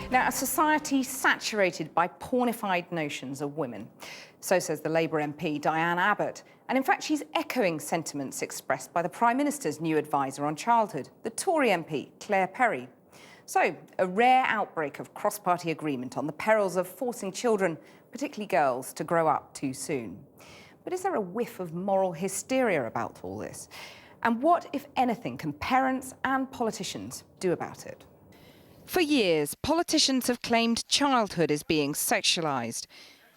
Now, a society saturated by pornified notions of women. So says the Labour MP, Diane Abbott. And in fact, she's echoing sentiments expressed by the Prime Minister's new advisor on childhood, the Tory MP, Claire Perry. So, a rare outbreak of cross-party agreement on the perils of forcing children, particularly girls, to grow up too soon. But is there a whiff of moral hysteria about all this? And what, if anything, can parents and politicians do about it? For years, politicians have claimed childhood is being sexualised.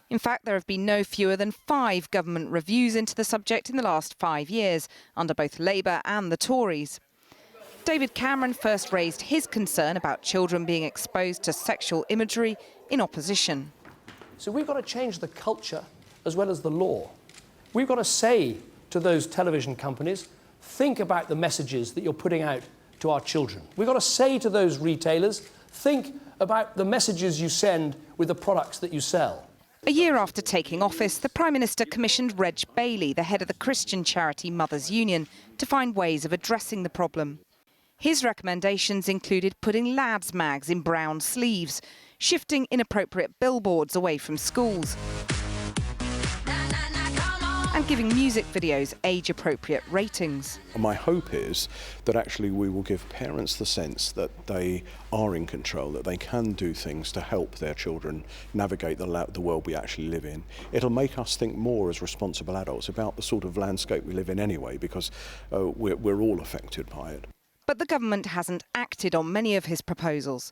In fact, there have been no fewer than 5 government reviews into the subject in the last 5 years, under both Labour and the Tories. David Cameron first raised his concern about children being exposed to sexual imagery in opposition. So we've got to change the culture as well as the law. We've got to say to those television companies, think about the messages that you're putting out to our children. We've got to say to those retailers, think about the messages you send with the products that you sell. A year after taking office, the Prime Minister commissioned Reg Bailey, the head of the Christian charity Mothers Union, to find ways of addressing the problem. His recommendations included putting lads' mags in brown sleeves, shifting inappropriate billboards away from schools, and giving music videos age-appropriate ratings. My hope is that actually we will give parents the sense that they are in control, that they can do things to help their children navigate the world we actually live in. It'll make us think more as responsible adults about the sort of landscape we live in anyway, because we're all affected by it. But the government hasn't acted on many of his proposals.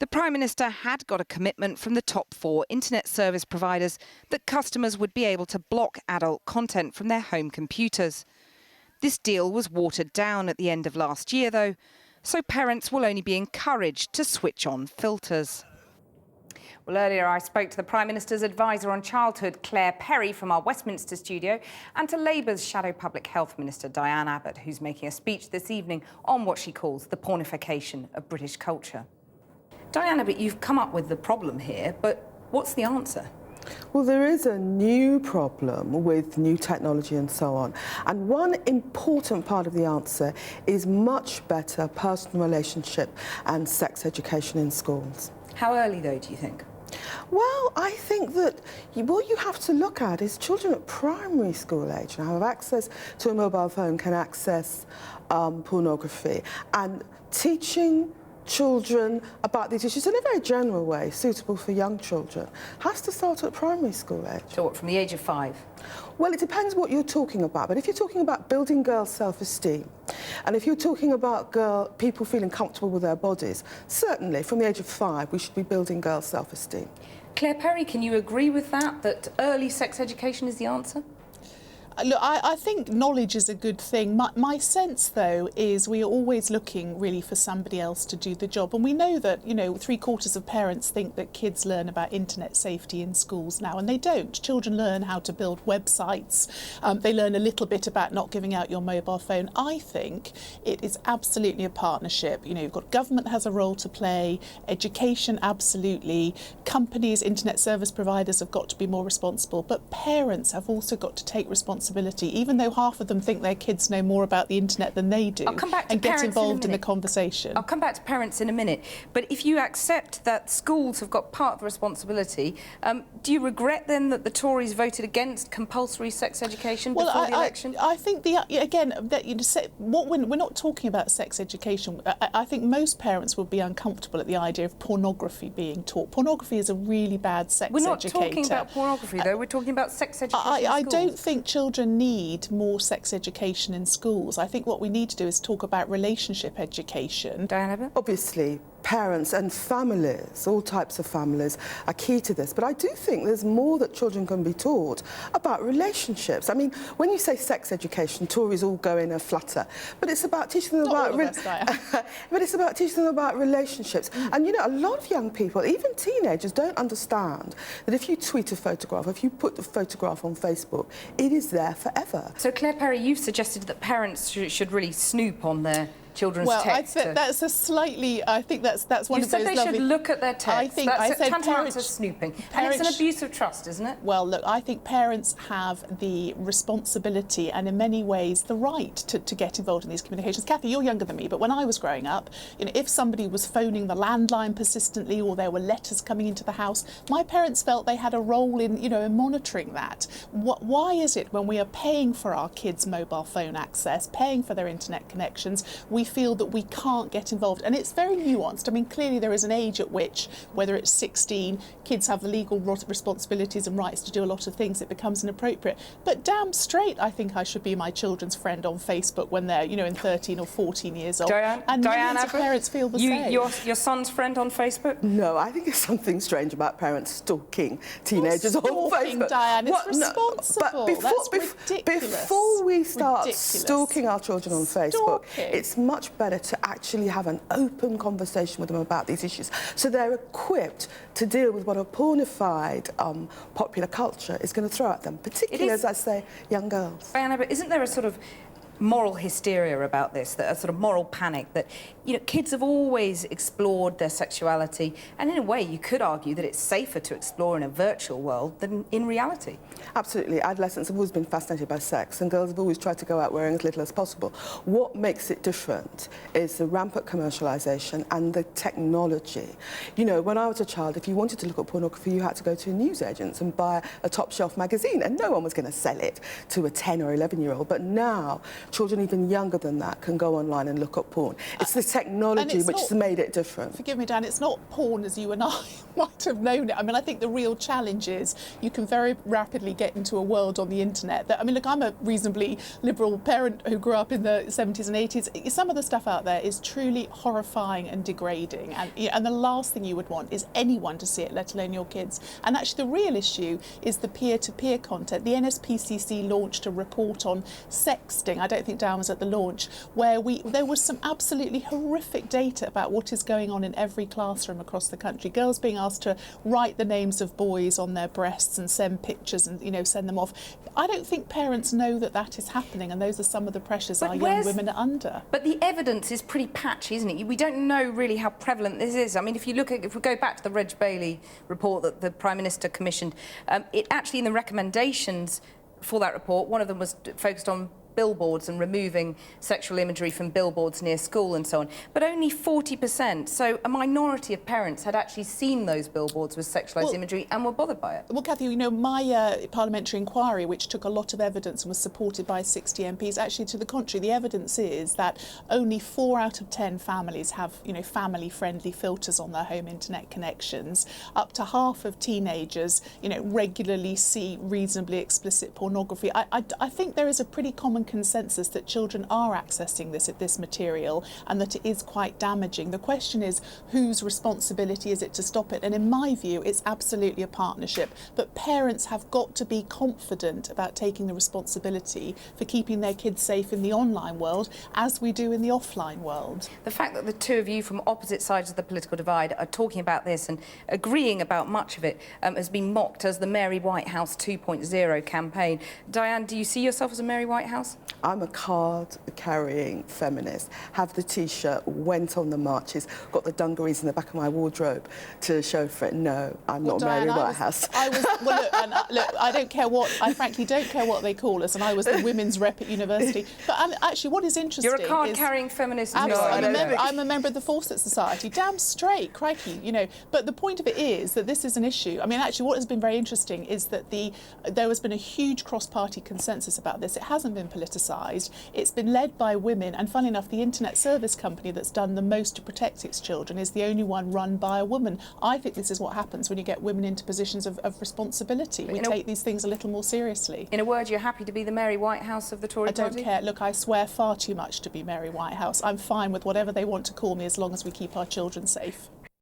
The Prime Minister had got a commitment from the top 4 internet service providers that customers would be able to block adult content from their home computers. This deal was watered down at the end of last year, though, so parents will only be encouraged to switch on filters. Well, earlier I spoke to the Prime Minister's advisor on childhood, Claire Perry, from our Westminster studio, and to Labour's Shadow Public Health Minister, Diane Abbott, who's making a speech this evening on what she calls the pornification of British culture. Diane Abbott, you've come up with the problem here, but what's the answer? Well, there is a new problem with new technology and so on. And one important part of the answer is much better personal relationship and sex education in schools. How early, though, do you think? Well, I think that what you have to look at is children at primary school age now have access to a mobile phone, can access pornography, and teaching children about these issues in a very general way, suitable for young children, has to start at primary school age. So what, from the age of 5? Well, it depends what you're talking about, but if you're talking about building girls' self-esteem, and if you're talking about people feeling comfortable with their bodies, certainly from the age of 5 we should be building girls' self-esteem. Claire Perry, can you agree with that early sex education is the answer? Look, I think knowledge is a good thing. My sense, though, is we are always looking really for somebody else to do the job. And we know that, 3/4 of parents think that kids learn about internet safety in schools now, and they don't. Children learn how to build websites. They learn a little bit about not giving out your mobile phone. I think it is absolutely a partnership. You've got government has a role to play, education, absolutely. Companies, internet service providers have got to be more responsible, but parents have also got to take responsibility, even though half of them think their kids know more about the internet than they do, and get involved in the conversation. I'll come back to parents in a minute, but if you accept that schools have got part of the responsibility, do you regret then that the Tories voted against compulsory sex education before the election? I think we're not talking about sex education. I think most parents would be uncomfortable at the idea of pornography being taught. Pornography is a really bad sex educator. We're not talking about pornography, though. We're talking about sex education in schools. I don't think children need more sex education in schools. I think what we need to do is talk about relationship education. Diane Abbott? Obviously, parents and families, all types of families, are key to this. But I do think there's more that children can be taught about relationships. I mean, when you say sex education, Tories all go in a flutter. But it's about teaching them but it's about teaching them about relationships. And a lot of young people, even teenagers, don't understand that if you tweet a photograph, if you put the photograph on Facebook, it is there forever. So Claire Perry, you've suggested that parents should really snoop on their children's well, texts? Well, that's a slightly. I think that's one you of those. You said they lovely, should look at their texts. I said tantamount to snooping, and it's an abuse of trust, isn't it? Well, look, I think parents have the responsibility and in many ways the right to get involved in these communications. Kathy, you're younger than me, but when I was growing up, if somebody was phoning the landline persistently or there were letters coming into the house, my parents felt they had a role in, in monitoring that. Why is it when we are paying for our kids' mobile phone access, paying for their internet connections, we feel that we can't get involved? And it's very nuanced. I mean, clearly there is an age at which, whether it's 16, kids have the legal responsibilities and rights to do a lot of things, it becomes inappropriate. But damn straight, I think I should be my children's friend on Facebook when they're, in 13 or 14 years old. Diane, and Diane millions of parents feel the same. Your son's friend on Facebook? No, I think there's something strange about parents stalking teenagers on Facebook. Diane, it's responsible. But before we start stalking our children on Facebook, it's much better to actually have an open conversation with them about these issues, so they're equipped to deal with what a pornified popular culture is going to throw at them, particularly, as I say, young girls. Diana, but isn't there a sort of moral hysteria about this, that a sort of moral panic that, kids have always explored their sexuality, and in a way you could argue that it's safer to explore in a virtual world than in reality? Absolutely. Adolescents have always been fascinated by sex, and girls have always tried to go out wearing as little as possible. What makes it different is the rampant commercialisation and the technology. When I was a child, if you wanted to look at pornography, you had to go to a newsagent and buy a top-shelf magazine, and no one was going to sell it to a 10 or 11-year-old. But now, children even younger than that can go online and look at porn. It's the technology which has made it different. Forgive me, Dan, it's not porn as you and I might have known it. I mean, I think the real challenge is you can very rapidly get into a world on the internet that, look, I'm a reasonably liberal parent who grew up in the 70s and 80s. Some of the stuff out there is truly horrifying and degrading, and the last thing you would want is anyone to see it, let alone your kids. And actually the real issue is the peer-to-peer content. The NSPCC launched a report on sexting. I don't think Dan was at the launch, where there was some absolutely horrific data about what is going on in every classroom across the country. Girls being asked to write the names of boys on their breasts and send pictures and send them off. I don't think parents know that that is happening, and those are some of the pressures our young women are under. But the evidence is pretty patchy, isn't it? We don't know really how prevalent this is. I mean, if we go back to the Reg Bailey report that the Prime Minister commissioned, it actually, in the recommendations for that report, one of them was focused on billboards and removing sexual imagery from billboards near school and so on. But only 40%, so a minority of parents had actually seen those billboards with sexualised imagery and were bothered by it. Well, Kathy, my parliamentary inquiry, which took a lot of evidence and was supported by 60 MPs, actually to the contrary, the evidence is that only 4 out of 10 families have, family-friendly filters on their home internet connections. Up to half of teenagers, regularly see reasonably explicit pornography. I think there is a pretty common consensus that children are accessing this material and that it is quite damaging. The question is, whose responsibility is it to stop it? And in my view, it's absolutely a partnership. But parents have got to be confident about taking the responsibility for keeping their kids safe in the online world, as we do in the offline world. The fact that the two of you from opposite sides of the political divide are talking about this and agreeing about much of it has been mocked as the Mary Whitehouse 2.0 campaign. Diane, do you see yourself as a Mary Whitehouse? I'm a card-carrying feminist. Have the T-shirt, went on the marches, got the dungarees in the back of my wardrobe to show for it. No, I'm not Diane, Mary Whitehouse. I don't care what, I frankly don't care what they call us, and I was the women's rep at university. But actually what is interesting You're a card-carrying feminist as well. I'm a member of the Fawcett Society. Damn straight, crikey, But the point of it is that this is an issue. I mean, actually what has been very interesting is that there has been a huge cross-party consensus about this. It hasn't been politicised. It's been led by women, and funnily enough, the internet service company that's done the most to protect its children is the only one run by a woman. I think this is what happens when you get women into positions of responsibility. We take these things a little more seriously. In a word, you're happy to be the Mary Whitehouse of the Tory party? I don't care. Look, I swear far too much to be Mary Whitehouse. I'm fine with whatever they want to call me as long as we keep our children safe.